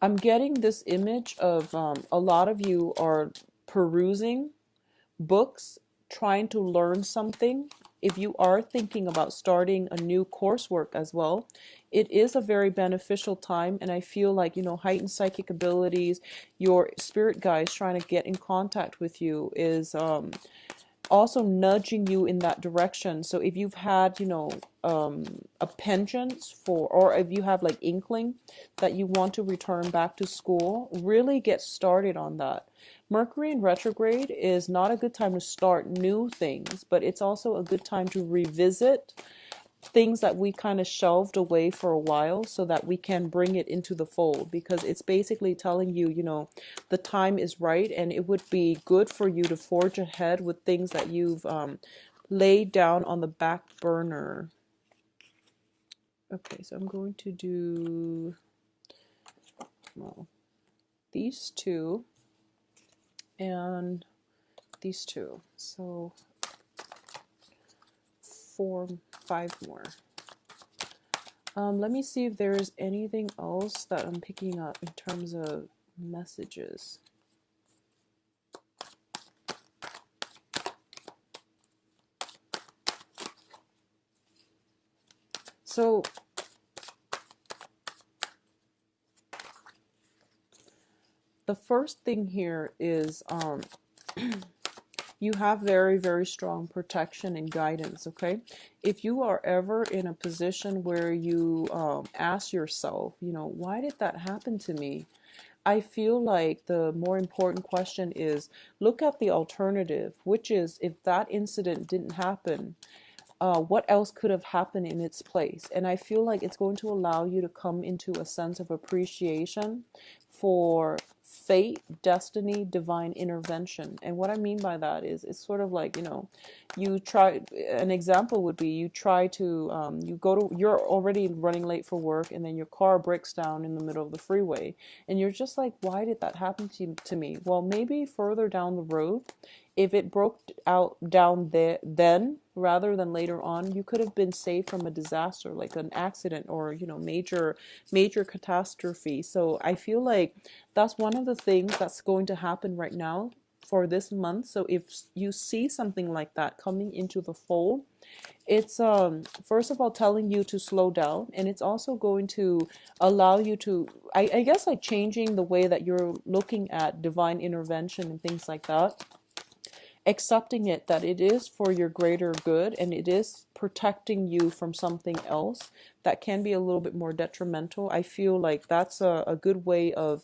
I'm getting this image of a lot of you are perusing books, trying to learn something. If you are thinking about starting a new coursework as well, it is a very beneficial time. And I feel like, heightened psychic abilities, your spirit guides trying to get in contact with you is also nudging you in that direction. So if you've had, a penchant for, or if you have like inkling that you want to return back to school, really get started on that. Mercury in retrograde is not a good time to start new things, but it's also a good time to revisit things that we kind of shelved away for a while so that we can bring it into the fold, because it's basically telling you, the time is right and it would be good for you to forge ahead with things that you've laid down on the back burner. Okay, so I'm going to do, well, these two and these two. So four, five more. Let me see if there's anything else that I'm picking up in terms of messages. So the first thing here is you have very, very strong protection and guidance, okay? If you are ever in a position where you ask yourself, why did that happen to me? I feel like the more important question is look at the alternative, which is if that incident didn't happen, what else could have happened in its place? And I feel like it's going to allow you to come into a sense of appreciation for fate, destiny, divine intervention. And what I mean by that is it's sort of like, you try, an example would be you try to, you're already running late for work and then your car breaks down in the middle of the freeway. And you're just like, why did that happen to me? Well, maybe further down the road, if it broke out down there then rather than later on, you could have been saved from a disaster like an accident or major catastrophe. So I feel like that's one of the things that's going to happen right now for this month. So if you see something like that coming into the fold, it's first of all telling you to slow down, and it's also going to allow you to, I guess, like changing the way that you're looking at divine intervention and things like that, accepting it that it is for your greater good and it is protecting you from something else that can be a little bit more detrimental. I feel like that's a good way of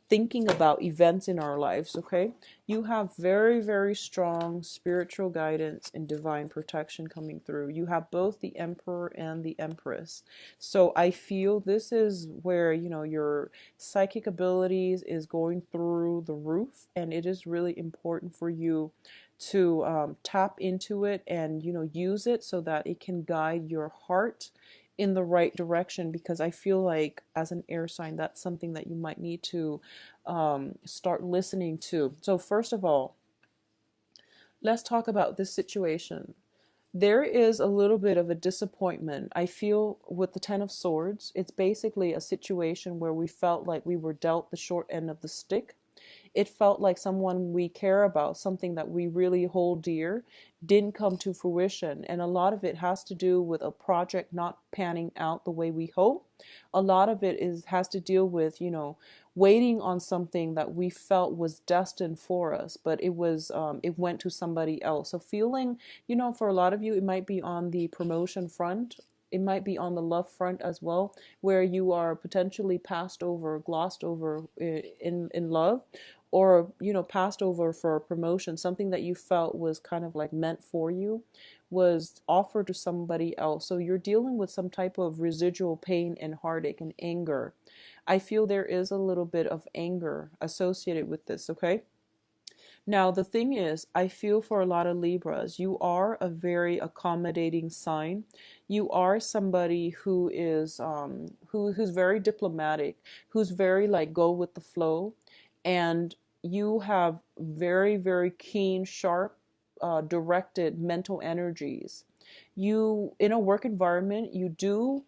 thinking about events in our lives, okay? You have very, very strong spiritual guidance and divine protection coming through. You have both the Emperor and the Empress. So I feel this is where, your psychic abilities is going through the roof, and it is really important for you to tap into it and use it so that it can guide your heart in the right direction, because I feel like as an air sign that's something that you might need to start listening to. So first of all, let's talk about this situation. There is a little bit of a disappointment. I feel with the Ten of Swords, it's basically a situation where we felt like we were dealt the short end of the stick. It felt like someone we care about, something that we really hold dear, didn't come to fruition. And a lot of it has to do with a project not panning out the way we hope. A lot of it has to deal with, waiting on something that we felt was destined for us, but it went to somebody else. So feeling, for a lot of you, it might be on the promotion front. It might be on the love front as well, where you are potentially passed over, glossed over in love, or passed over for a promotion. Something that you felt was kind of like meant for you was offered to somebody else. So you're dealing with some type of residual pain and heartache and anger. I feel there is a little bit of anger associated with this, okay? Now, the thing is, I feel for a lot of Libras, you are a very accommodating sign. You are somebody who is who's very diplomatic, who's very like go with the flow, and you have very, very keen, sharp, directed mental energies. You, in a work environment, you do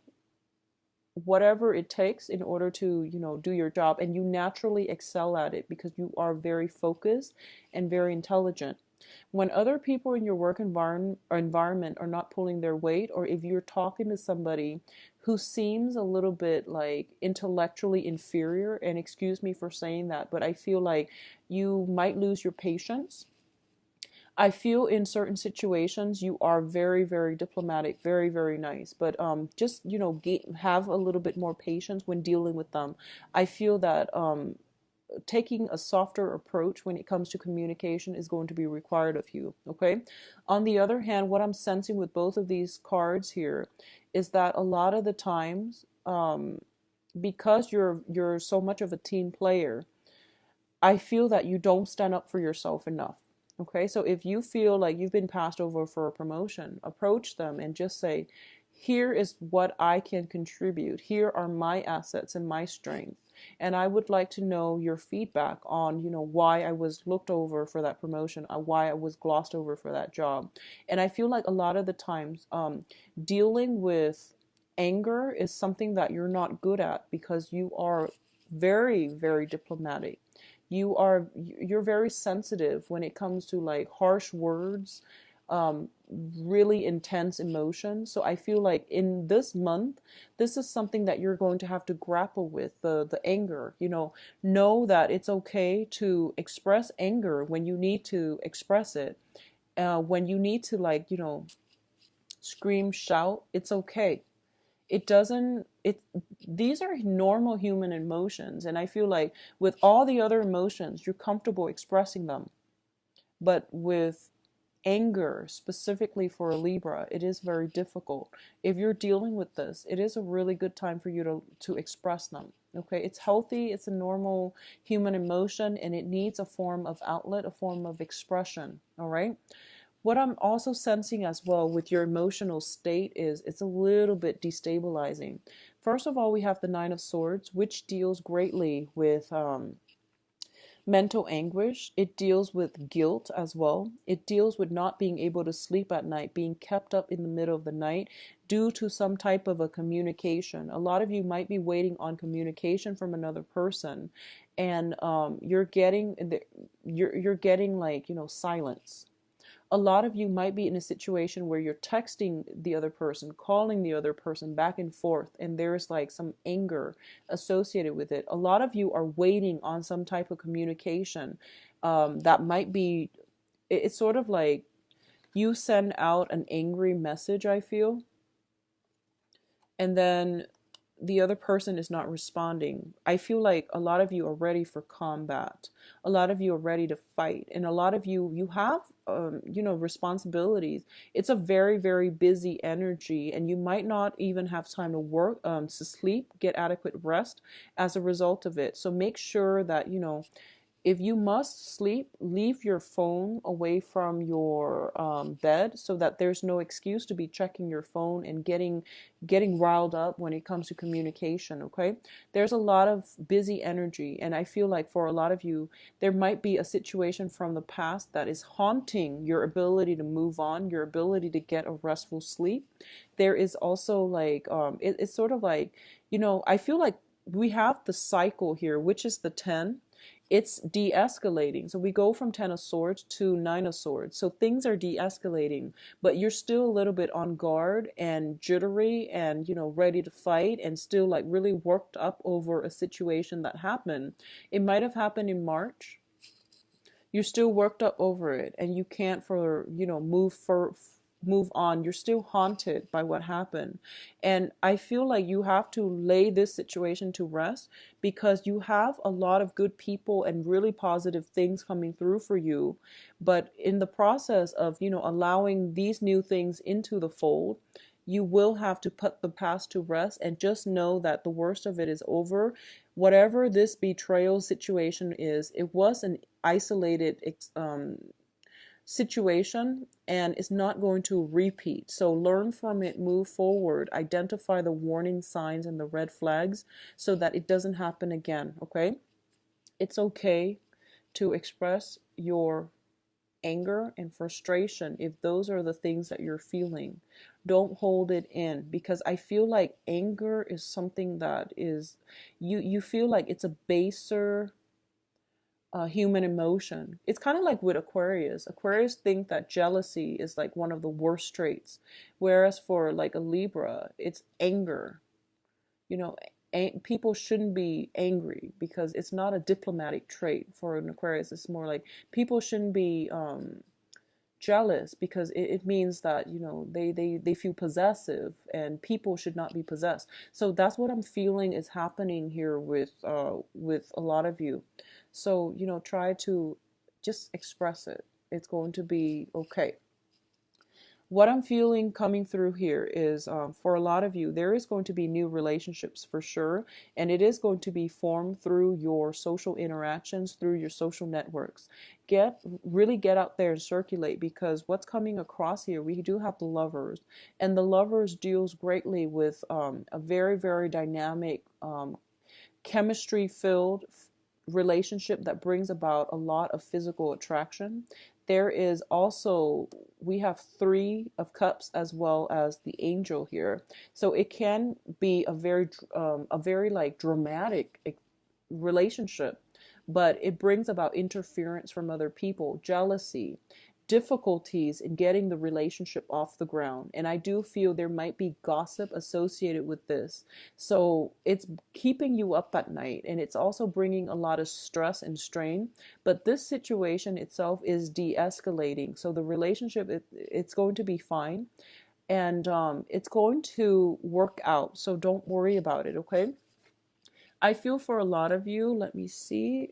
whatever it takes in order to, do your job, and you naturally excel at it because you are very focused and very intelligent. When other people in your work environment are not pulling their weight, or if you're talking to somebody who seems a little bit like intellectually inferior, and excuse me for saying that, but I feel like you might lose your patience. I feel in certain situations you are very, very diplomatic, very, very nice, but just have a little bit more patience when dealing with them. I feel that taking a softer approach when it comes to communication is going to be required of you. Okay. On the other hand, what I'm sensing with both of these cards here is that a lot of the times, because you're so much of a team player, I feel that you don't stand up for yourself enough. Okay, so if you feel like you've been passed over for a promotion, approach them and just say, here is what I can contribute. Here are my assets and my strengths. And I would like to know your feedback on, why I was looked over for that promotion, why I was glossed over for that job. And I feel like a lot of the times, dealing with anger is something that you're not good at because you are very, very diplomatic. You're very sensitive when it comes to like harsh words, um, really intense emotions. So I feel like in this month, this is something that you're going to have to grapple with, the anger. Know that it's okay to express anger when you need to express it. When you need to, like, scream, shout, it's okay. It doesn't it These are normal human emotions, and I feel like with all the other emotions you're comfortable expressing them, but with anger, specifically for a Libra, it is very difficult. If you're dealing with this, it is a really good time for you to express them. Okay, it's healthy, it's a normal human emotion, and it needs a form of outlet, a form of expression. All right. What I'm also sensing as well with your emotional state is it's a little bit destabilizing. First of all, we have the Nine of Swords, which deals greatly with mental anguish. It deals with guilt as well. It deals with not being able to sleep at night, being kept up in the middle of the night due to some type of a communication. A lot of you might be waiting on communication from another person, and you're getting like, silence. A lot of you might be in a situation where you're texting the other person, calling the other person back and forth, and there's like some anger associated with it. A lot of you are waiting on some type of communication, that might be, it's sort of like you send out an angry message, I feel, and then the other person is not responding. I feel like a lot of you are ready for combat. A lot of you are ready to fight, and a lot of you have responsibilities. It's a very, very busy energy, and you might not even have time to work, to sleep, get adequate rest as a result of it. So make sure that if you must sleep, leave your phone away from your bed, so that there's no excuse to be checking your phone and getting riled up when it comes to communication. Okay, there's a lot of busy energy, and I feel like for a lot of you, there might be a situation from the past that is haunting your ability to move on, your ability to get a restful sleep. There is also like it's sort of like, I feel like we have the cycle here, which is the 10. It's de-escalating. So we go from 10 of Swords to 9 of Swords. So things are de-escalating, but you're still a little bit on guard and jittery and, ready to fight, and still like really worked up over a situation that happened. It might have happened in March. You're still worked up over it, and you can't move on. You're still haunted by what happened. And I feel like you have to lay this situation to rest, because you have a lot of good people and really positive things coming through for you. But in the process of, allowing these new things into the fold, you will have to put the past to rest and just know that the worst of it is over. Whatever this betrayal situation is, it was an isolated situation, and it's not going to repeat. So learn from it, move forward, identify the warning signs and the red flags so that it doesn't happen again. Okay, it's okay to express your anger and frustration, if those are the things that you're feeling, don't hold it in, because I feel like anger is something that is, you feel like it's a baser human emotion. It's kind of like with Aquarius. Aquarius think that jealousy is like one of the worst traits, whereas for like a Libra, it's anger. You know, people shouldn't be angry because it's not a diplomatic trait. For an Aquarius, it's more like people shouldn't be jealous because it means that, you know, they feel possessive, and people should not be possessed. So that's what I'm feeling is happening here with a lot of you. So, you know, try to just express it. It's going to be okay. What I'm feeling coming through here is, for a lot of you, there is going to be new relationships for sure, and it is going to be formed through your social interactions, through your social networks. Really get out there and circulate, because what's coming across here, we do have the Lovers, and the Lovers deals greatly with a very, very dynamic, chemistry filled relationship that brings about a lot of physical attraction. There is also, we have Three of Cups as well as the Angel here. So it can be a very like dramatic relationship, but it brings about interference from other people, jealousy, difficulties in getting the relationship off the ground. And I do feel there might be gossip associated with this. So it's keeping you up at night, and it's also bringing a lot of stress and strain. But this situation itself is de-escalating. So the relationship, it's going to be fine, and it's going to work out. So don't worry about it, okay? I feel for a lot of you, let me see.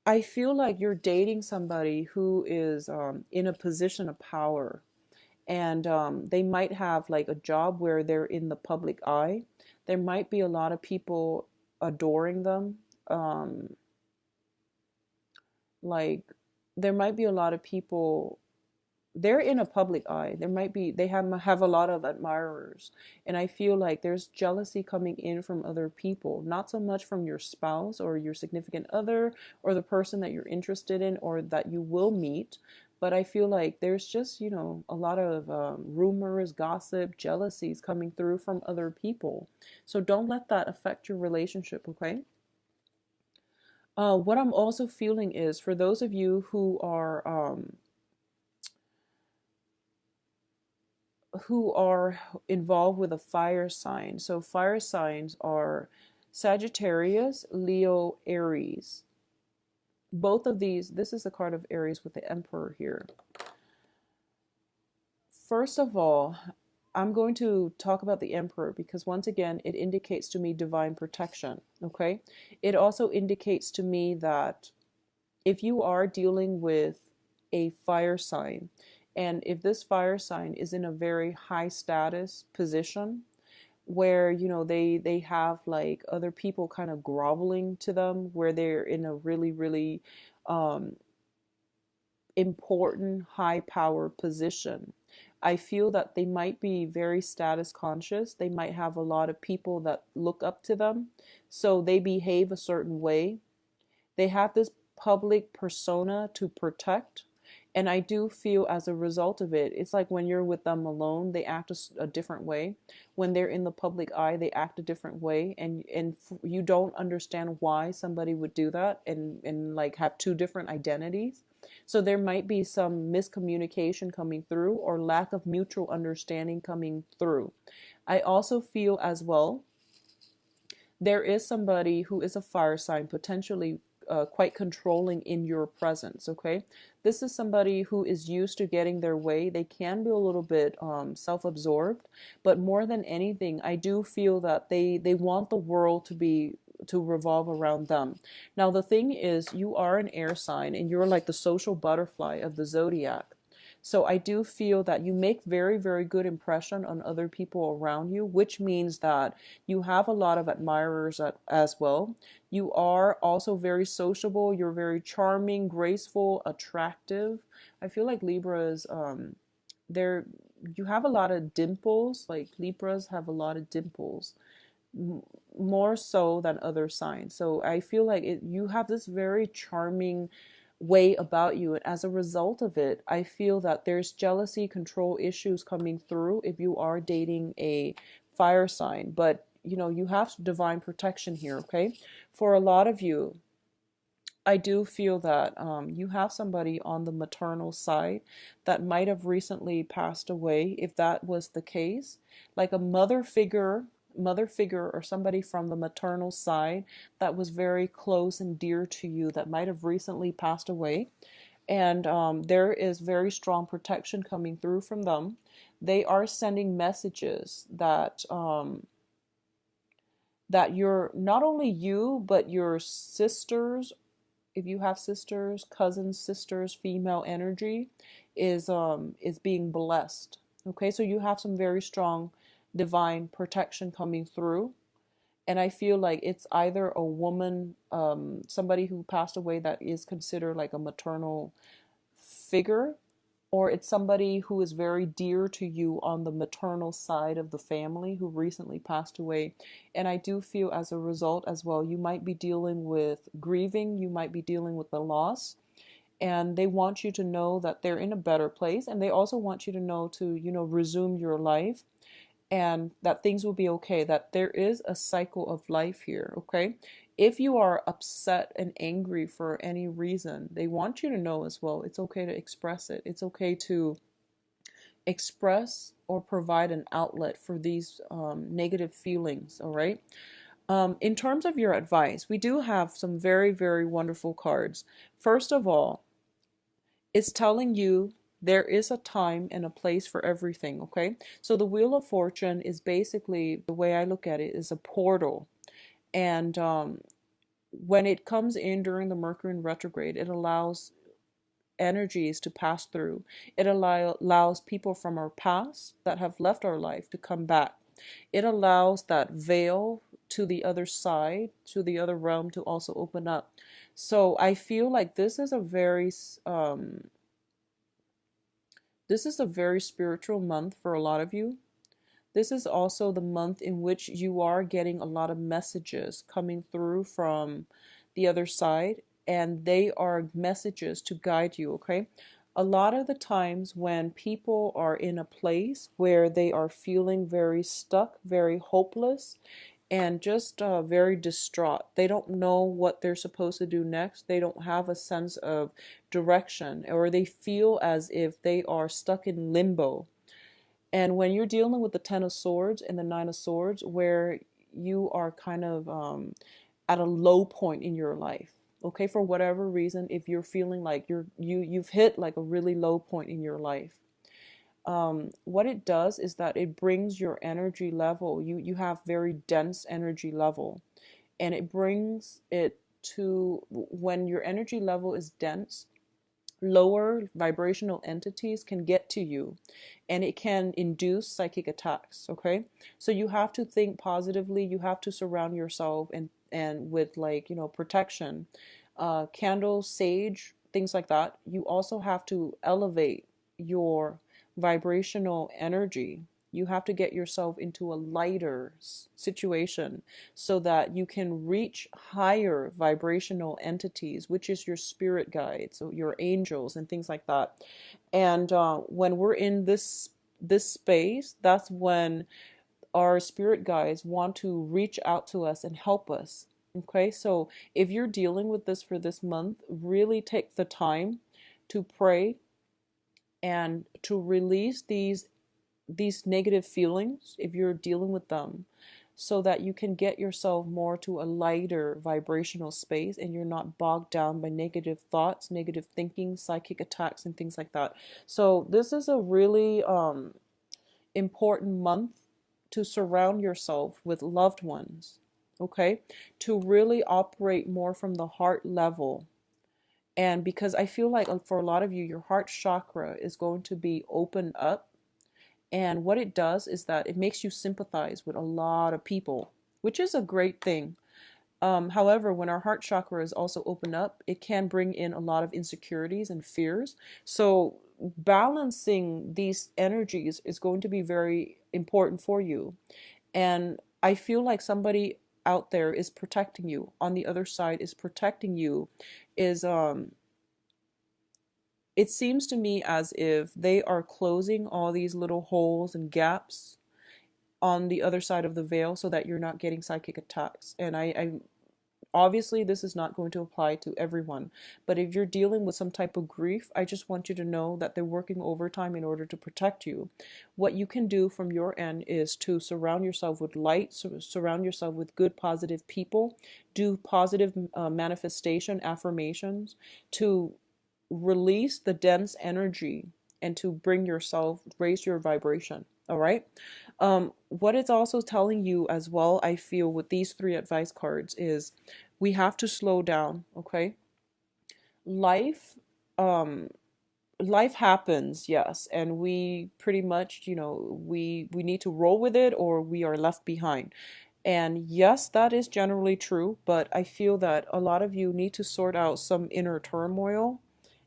I feel like you're dating somebody who is in a position of power, and they might have like a job where they're in the public eye. There might be a lot of people adoring them. Like, there might be a lot of people, they're in a public eye. They have a lot of admirers, and I feel like there's jealousy coming in from other people, not so much from your spouse or your significant other or the person that you're interested in or that you will meet. But I feel like there's just, you know, a lot of rumors, gossip, jealousies coming through from other people. So don't let that affect your relationship, okay? What I'm also feeling is, for those of you who are involved with a fire sign. So fire signs are Sagittarius, Leo, Aries. Both of these, this is a card of Aries with the Emperor here. First of all, I'm going to talk about the Emperor because, once again, it indicates to me divine protection, okay? It also indicates to me that if you are dealing with a fire sign, and if this fire sign is in a very high status position where, you know, they have like other people kind of groveling to them, where they're in a really, really important high power position, I feel that they might be very status conscious. They might have a lot of people that look up to them, so they behave a certain way. They have this public persona to protect. And I do feel, as a result of it, it's like when you're with them alone, they act a different way. When they're in the public eye, they act a different way. And you don't understand why somebody would do that, and like have two different identities. So there might be some miscommunication coming through, or lack of mutual understanding coming through. I also feel as well, there is somebody who is a fire sign, potentially quite controlling in your presence, okay? This is somebody who is used to getting their way. They can be a little bit self-absorbed, but more than anything, I do feel that they want the world to revolve around them. Now, the thing is, you are an air sign, and you're like the social butterfly of the zodiac. So I do feel that you make very, very good impression on other people around you, which means that you have a lot of admirers as well. You are also very sociable. You're very charming, graceful, attractive. I feel like Libras, they're, you have a lot of dimples. Like, Libras have a lot of dimples. more so than other signs. So I feel like you have this very charming way about you, and as a result of it, I feel that there's jealousy, control issues coming through if you are dating a fire sign. But you have divine protection here. Okay, for a lot of you, I do feel that you have somebody on the maternal side that might have recently passed away. If that was the case, like a mother figure or somebody from the maternal side that was very close and dear to you that might have recently passed away. And there is very strong protection coming through from them. They are sending messages that you're not only you, but your sisters, if you have sisters, cousins, sisters, female energy is being blessed. Okay, so you have some very strong divine protection coming through. And I feel like it's either a woman, somebody who passed away that is considered like a maternal figure, or it's somebody who is very dear to you on the maternal side of the family who recently passed away. And I do feel as a result as well, you might be dealing with grieving, you might be dealing with the loss, and they want you to know that they're in a better place, and they also want you to know to, resume your life, and that things will be okay, that there is a cycle of life here. Okay, if you are upset and angry for any reason, they want you to know as well, it's okay to express it. It's okay to express or provide an outlet for these negative feelings. All right, in terms of your advice, we do have some very, very wonderful cards. First of all, it's telling you there is a time and a place for everything. Okay, so the Wheel of Fortune is basically, the way I look at it, is a portal. And when it comes in during the Mercury in retrograde, it allows energies to pass through. It allows people from our past that have left our life to come back. It allows that veil to the other side, to the other realm, to also open up. So I feel like this is a very spiritual month for a lot of you. This is also the month in which you are getting a lot of messages coming through from the other side, and they are messages to guide you. Okay, a lot of the times when people are in a place where they are feeling very stuck, very hopeless, and just very distraught. They don't know what they're supposed to do next. They don't have a sense of direction, or they feel as if they are stuck in limbo. And when you're dealing with the Ten of Swords and the Nine of Swords, where you are kind of at a low point in your life, okay, for whatever reason, if you're feeling like you've hit like a really low point in your life, what it does is that it brings your energy level. You have very dense energy level, and it brings it to, when your energy level is dense, lower vibrational entities can get to you, and it can induce psychic attacks. Okay, so you have to think positively. You have to surround yourself and with, like, protection, candles, sage, things like that. You also have to elevate your vibrational energy. You have to get yourself into a lighter situation so that you can reach higher vibrational entities, which is your spirit guides, so your angels and things like that. And when we're in this space, that's when our spirit guides want to reach out to us and help us. Okay, so if you're dealing with this for this month, really take the time to pray and to release these negative feelings if you're dealing with them, so that you can get yourself more to a lighter vibrational space and you're not bogged down by negative thoughts, negative thinking, psychic attacks, and things like that. So this is a really important month to surround yourself with loved ones, okay, to really operate more from the heart level. And because I feel like for a lot of you, your heart chakra is going to be opened up. And what it does is that it makes you sympathize with a lot of people, which is a great thing. However, when our heart chakra is also opened up, it can bring in a lot of insecurities and fears. So balancing these energies is going to be very important for you. And I feel like somebody out there is protecting you, on the other side is protecting you, is it seems to me as if they are closing all these little holes and gaps on the other side of the veil so that you're not getting psychic attacks. And I obviously this is not going to apply to everyone, but if you're dealing with some type of grief, I just want you to know that they're working overtime in order to protect you. What you can do from your end is to surround yourself with light, surround yourself with good positive people, do positive manifestation affirmations to release the dense energy and to bring yourself, raise your vibration. All right. What it's also telling you as well, I feel, with these three advice cards is we have to slow down. Okay. Life, um, life happens, yes, and we pretty much, we need to roll with it or we are left behind. And yes, that is generally true, but I feel that a lot of you need to sort out some inner turmoil,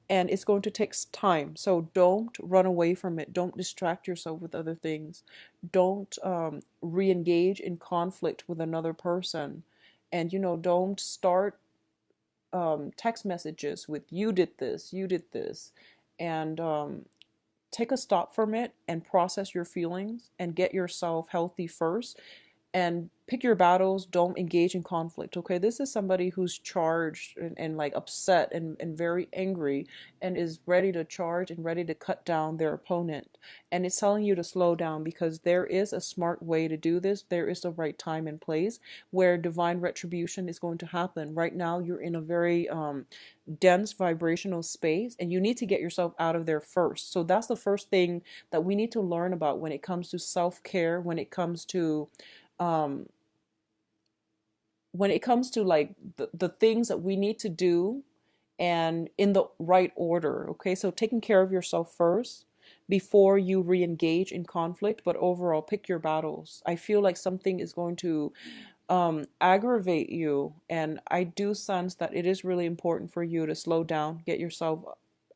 and it's going to take time. So don't run away from it. Don't distract yourself with other things. Don't re-engage in conflict with another person. And, don't start text messages with you did this. And take a stop from it and process your feelings and get yourself healthy first, and pick your battles. Don't engage in conflict. Okay, this is somebody who's charged and like upset and very angry and is ready to charge and ready to cut down their opponent, and it's telling you to slow down because there is a smart way to do this. There is the right time and place where divine retribution is going to happen. Right now you're in a very dense vibrational space, and you need to get yourself out of there first. So that's the first thing that we need to learn about when it comes to self-care, um when it comes to like the things that we need to do, and in the right order. Okay, so taking care of yourself first before you re-engage in conflict, but overall pick your battles. I feel like something is going to aggravate you, and I do sense that it is really important for you to slow down, get yourself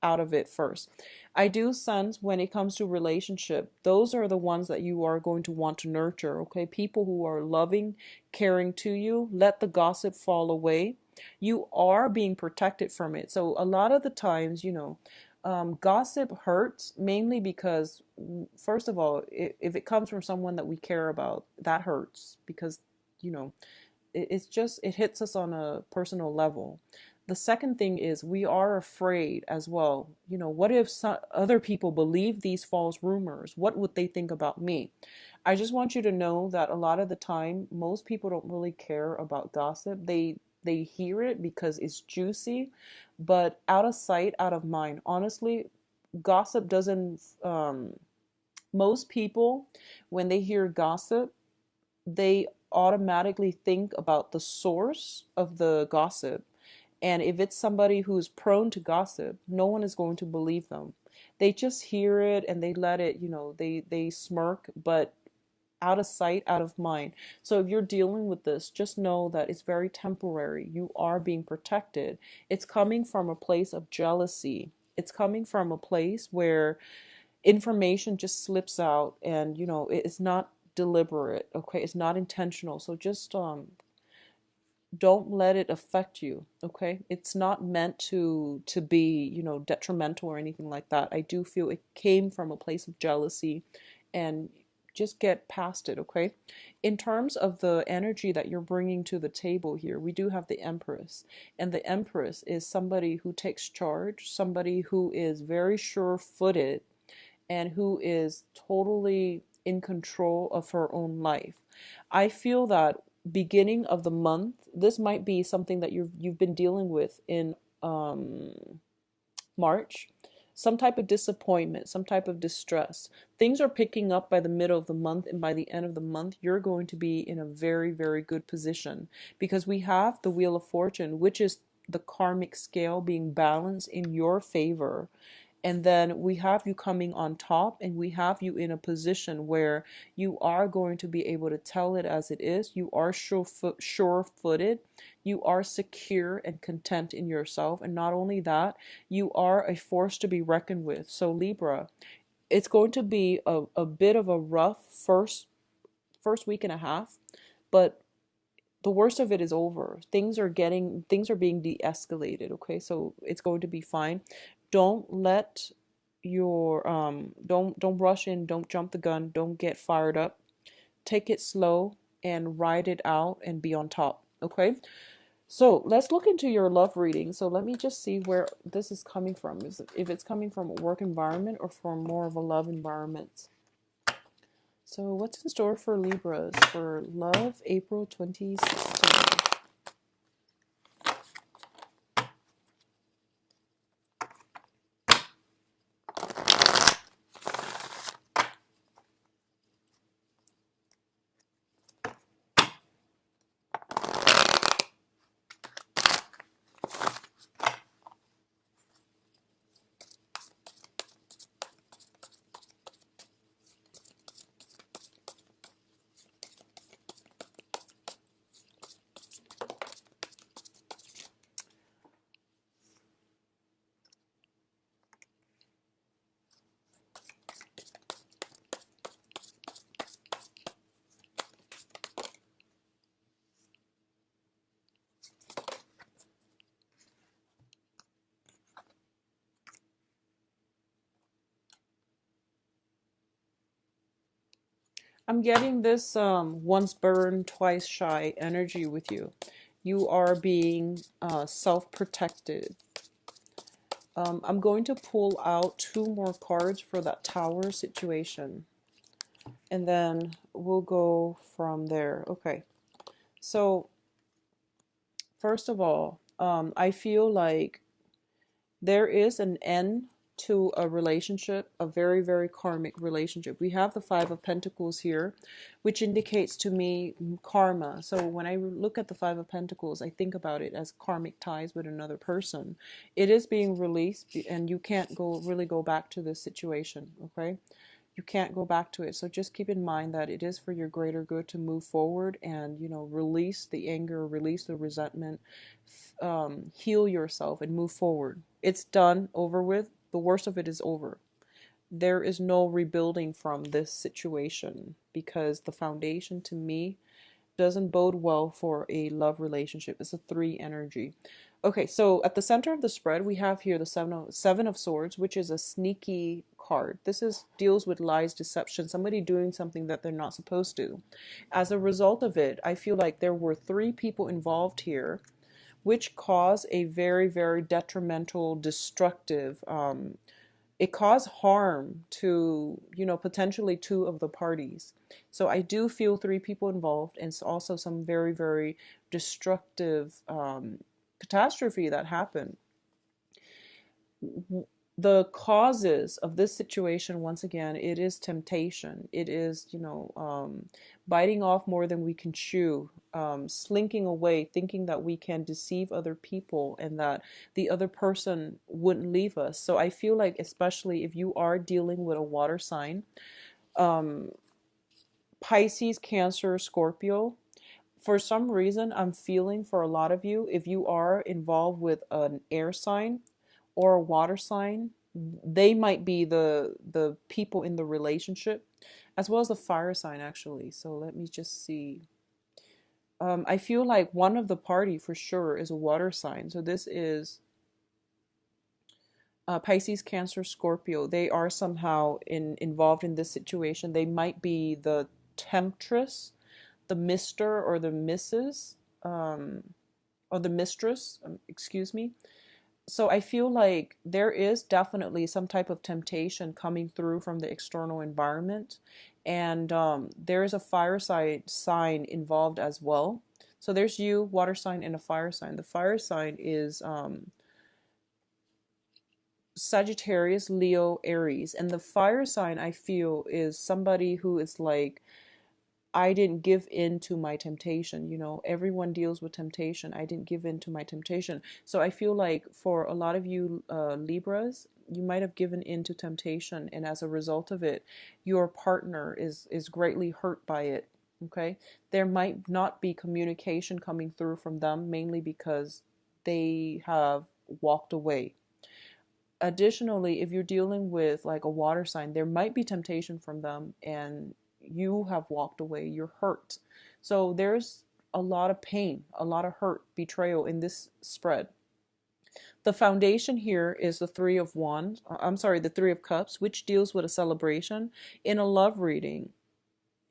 out of it first. I do sense when it comes to relationship, those are the ones that you are going to want to nurture. Okay, people who are loving, caring to you, let the gossip fall away. You are being protected from it. So a lot of the times, gossip hurts mainly because, first of all, if it comes from someone that we care about, that hurts because, you know, it hits us on a personal level. The second thing is we are afraid as well. What if other people believe these false rumors? What would they think about me? I just want you to know that a lot of the time, most people don't really care about gossip. They hear it because it's juicy, but out of sight, out of mind. Honestly, gossip doesn't. Most people, when they hear gossip, they automatically think about the source of the gossip. And if it's somebody who's prone to gossip, no one is going to believe them. They just hear it and they let it, they smirk, but out of sight, out of mind. So if you're dealing with this, just know that it's very temporary. You are being protected. It's coming from a place of jealousy. It's coming from a place where information just slips out, and it's not deliberate. Okay, it's not intentional. So just don't let it affect you. Okay, it's not meant to be detrimental or anything like that. I do feel it came from a place of jealousy, and just get past it. Okay, in terms of the energy that you're bringing to the table here, we do have the Empress, and the Empress is somebody who takes charge, somebody who is very sure-footed, and who is totally in control of her own life. I feel that beginning of the month, this might be something that you've been dealing with in March, some type of disappointment, some type of distress. Things are picking up by the middle of the month, and by the end of the month, you're going to be in a very, very good position because we have the Wheel of Fortune, which is the karmic scale being balanced in your favor. And then we have you coming on top, and we have you in a position where you are going to be able to tell it as it is. You are sure-footed. You are secure and content in yourself. And not only that, you are a force to be reckoned with. So Libra, it's going to be a bit of a rough first week and a half, but the worst of it is over. Things are being de-escalated, okay? So it's going to be fine. Don't let your don't rush in, don't jump the gun, don't get fired up. Take it slow and ride it out and be on top, okay? So let's look into your love reading. So let me just see where this is coming from. If it's coming from a work environment or from more of a love environment. So what's in store for Libras for love, April 2016? I'm getting this once burned, twice shy energy with you. You are being self-protected. I'm going to pull out 2 more cards for that tower situation. And then we'll go from there. Okay. So, first of all, I feel like there is an end to a relationship, a very, very karmic relationship. We have the 5 of Pentacles here, which indicates to me karma. So when I look at the 5 of Pentacles, I think about it as karmic ties with another person. It is being released, and you can't really go back to this situation, okay? You can't go back to it. So just keep in mind that it is for your greater good to move forward and, release the anger, release the resentment, heal yourself and move forward. It's done, over with. The worst of it is over. There is no rebuilding from this situation because the foundation to me doesn't bode well for a love relationship. It's a 3 energy. Okay, so at the center of the spread, we have here the seven of Swords, which is a sneaky card. This deals with lies, deception, somebody doing something that they're not supposed to. As a result of it, I feel like there were 3 people involved here, which cause a very, very detrimental, destructive, it caused harm to, potentially 2 of the parties. So I do feel 3 people involved, and it's also some very, very destructive catastrophe that happened. The causes of this situation, once again, it is temptation. It is, biting off more than we can chew, slinking away, thinking that we can deceive other people and that the other person wouldn't leave us. So I feel like, especially if you are dealing with a water sign, Pisces, Cancer, Scorpio, for some reason, I'm feeling for a lot of you, if you are involved with an air sign or a water sign, they might be the people in the relationship, as well as a fire sign, actually. So let me just see. I feel like one of the party for sure is a water sign. So this is Pisces, Cancer, Scorpio. They are somehow involved in this situation. They might be the temptress, the Mr. or the Mrs. Or the mistress, excuse me. So I feel like there is definitely some type of temptation coming through from the external environment, and there is a fire sign involved as well. So there's you, water sign, and a fire sign. The fire sign is Sagittarius, Leo, Aries, and the fire sign, I feel, is somebody who is like, I didn't give in to my temptation. Everyone deals with temptation. I didn't give in to my temptation. So I feel like for a lot of you Libras, you might have given in to temptation, and as a result of it, your partner is greatly hurt by it. Okay? There might not be communication coming through from them, mainly because they have walked away. Additionally, if you're dealing with like a water sign, there might be temptation from them, and you have walked away, you're hurt. So there's a lot of pain, a lot of hurt, betrayal in this spread. The foundation here is the the Three of Cups, which deals with a celebration. In a love reading,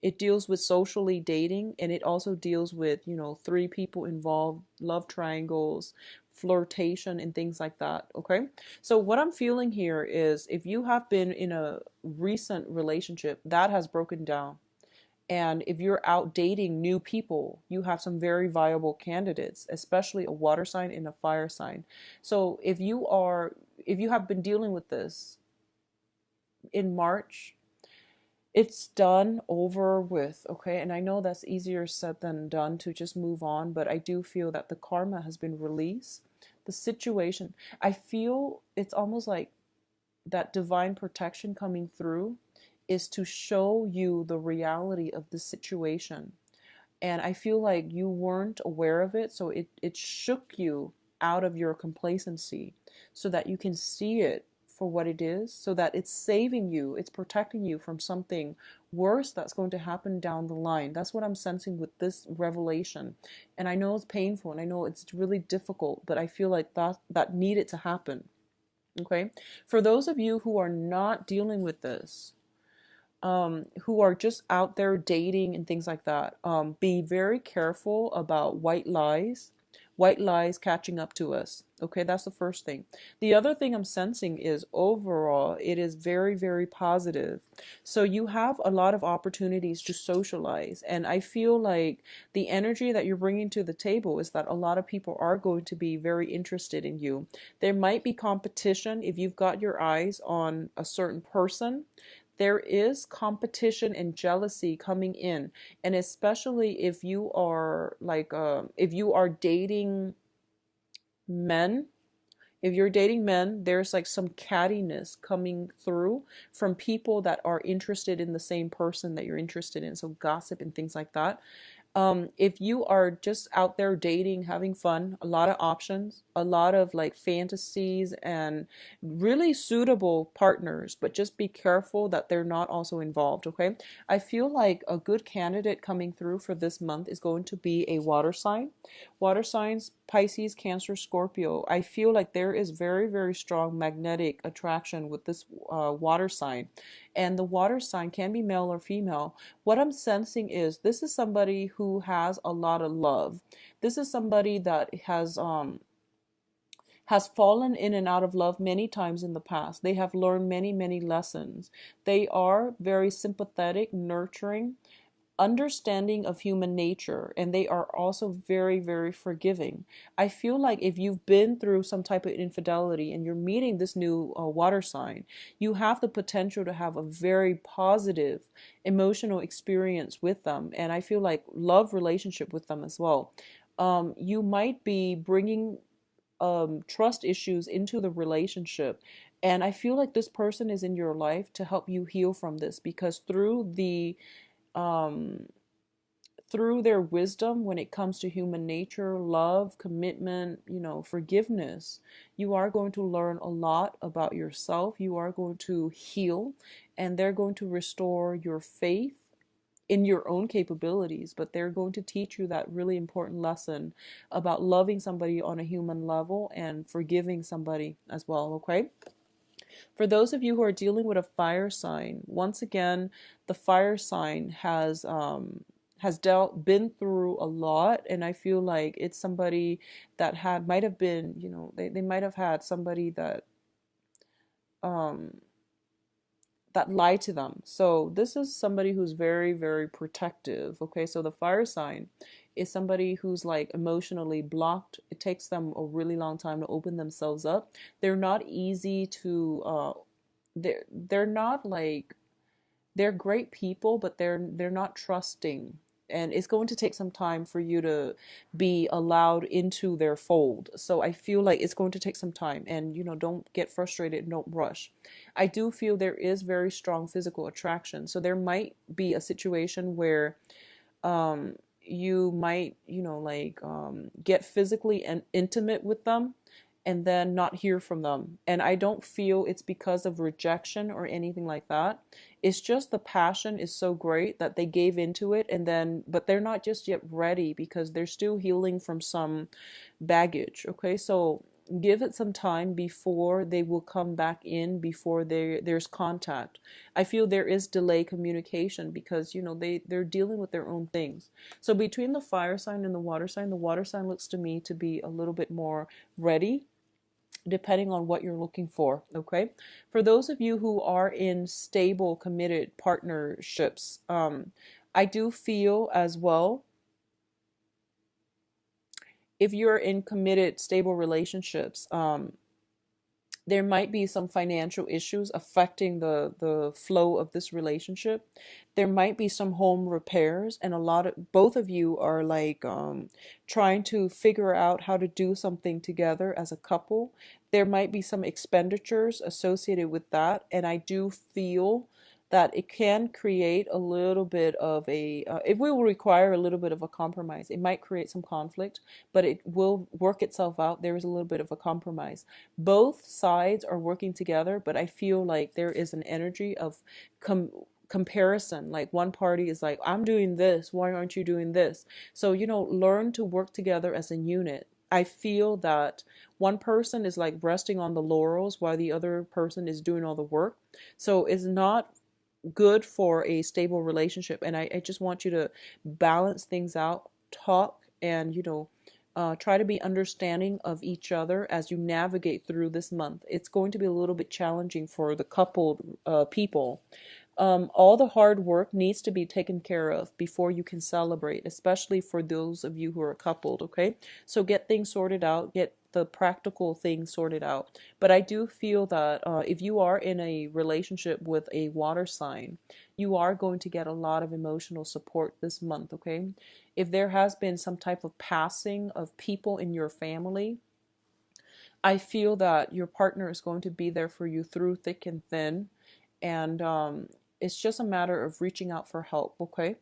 it deals with socially dating, and it also deals with, three people involved, love triangles, flirtation, and things like that. Okay. So what I'm feeling here is if you have been in a recent relationship that has broken down, and if you're out dating new people, you have some very viable candidates, especially a water sign and a fire sign. So if you have been dealing with this in March, it's done, over with, okay? And I know that's easier said than done to just move on, but I do feel that the karma has been released. The situation, I feel it's almost like that divine protection coming through is to show you the reality of the situation. And I feel like you weren't aware of it, so it shook you out of your complacency so that you can see it for what it is, so that it's saving you, it's protecting you from something worse that's going to happen down the line. That's what I'm sensing with this revelation. And I know it's painful and I know it's really difficult, but I feel like that needed to happen. Okay? For those of you who are not dealing with this, who are just out there dating and things like that, be very careful about white lies catching up to us. Okay, that's the first thing. The other thing I'm sensing is overall, it is very, very positive. So you have a lot of opportunities to socialize. And I feel like the energy that you're bringing to the table is that a lot of people are going to be very interested in you. There might be competition if you've got your eyes on a certain person. There is competition and jealousy coming in, and especially if you are if you are dating men, if you're dating men, there's like some cattiness coming through from people that are interested in the same person that you're interested in, so gossip and things like that. If you are just out there dating, having fun, a lot of options, a lot of like fantasies and really suitable partners, but just be careful that they're not also involved, okay? I feel like a good candidate coming through for this month is going to be a water sign. Water signs, Pisces, Cancer, Scorpio. I feel like there is very, very strong magnetic attraction with this water sign. And the water sign can be male or female. What I'm sensing is this is somebody who has a lot of love. This is somebody that has fallen in and out of love many times in the past. They have learned many, many lessons. They are very sympathetic, nurturing, understanding of human nature, and they are also very, very forgiving. I feel like if you've been through some type of infidelity and you're meeting this new water sign, you have the potential to have a very positive emotional experience with them, and I feel like love relationship with them as well. You might be bringing trust issues into the relationship, and I feel like this person is in your life to help you heal from this, because um, through their wisdom when it comes to human nature, love, commitment, forgiveness, you are going to learn a lot about yourself. You are going to heal, and they're going to restore your faith in your own capabilities, but they're going to teach you that really important lesson about loving somebody on a human level and forgiving somebody as well, okay? For those of you who are dealing with a fire sign, once again, the fire sign has been through a lot, and I feel like it's somebody that might have been, they might have had somebody um that lied to them. So this is somebody who's very, very protective. Okay, so the fire sign is somebody who's like emotionally blocked. It takes them a really long time to open themselves up. They're not easy to they're not like, they're great people, but they're not trusting. And it's going to take some time for you to be allowed into their fold. So I feel like it's going to take some time, and don't get frustrated and don't rush. I do feel there is very strong physical attraction. So there might be a situation where you might, get physically and intimate with them and then not hear from them. And I don't feel it's because of rejection or anything like that. It's just the passion is so great that they gave into it, and then, but they're not just yet ready because they're still healing from some baggage. Okay, so give it some time before they will come back in, before there's contact. I feel there is delay communication because, they're dealing with their own things. So between the fire sign and the water sign looks to me to be a little bit more ready, depending on what you're looking for. Okay, for those of you who are in stable committed partnerships, I do feel as well, if you're in committed stable relationships, there might be some financial issues affecting the flow of this relationship. There might be some home repairs, and both of you are like trying to figure out how to do something together as a couple. There might be some expenditures associated with that, and I do feel that it can create a little bit of it will require a little bit of a compromise. It might create some conflict, but it will work itself out. There is a little bit of a compromise. Both sides are working together, but I feel like there is an energy of comparison. Like one party is like, I'm doing this, why aren't you doing this? So, learn to work together as a unit. I feel that one person is like resting on the laurels while the other person is doing all the work. So it's not good for a stable relationship. And I just want you to balance things out, talk, and try to be understanding of each other as you navigate through this month. It's going to be a little bit challenging for the coupled people. All the hard work needs to be taken care of before you can celebrate, especially for those of you who are coupled, okay? So get things sorted out, get the practical things sorted out. But I do feel that if you are in a relationship with a water sign, you are going to get a lot of emotional support this month, okay? If there has been some type of passing of people in your family, I feel that your partner is going to be there for you through thick and thin. And it's just a matter of reaching out for help, okay?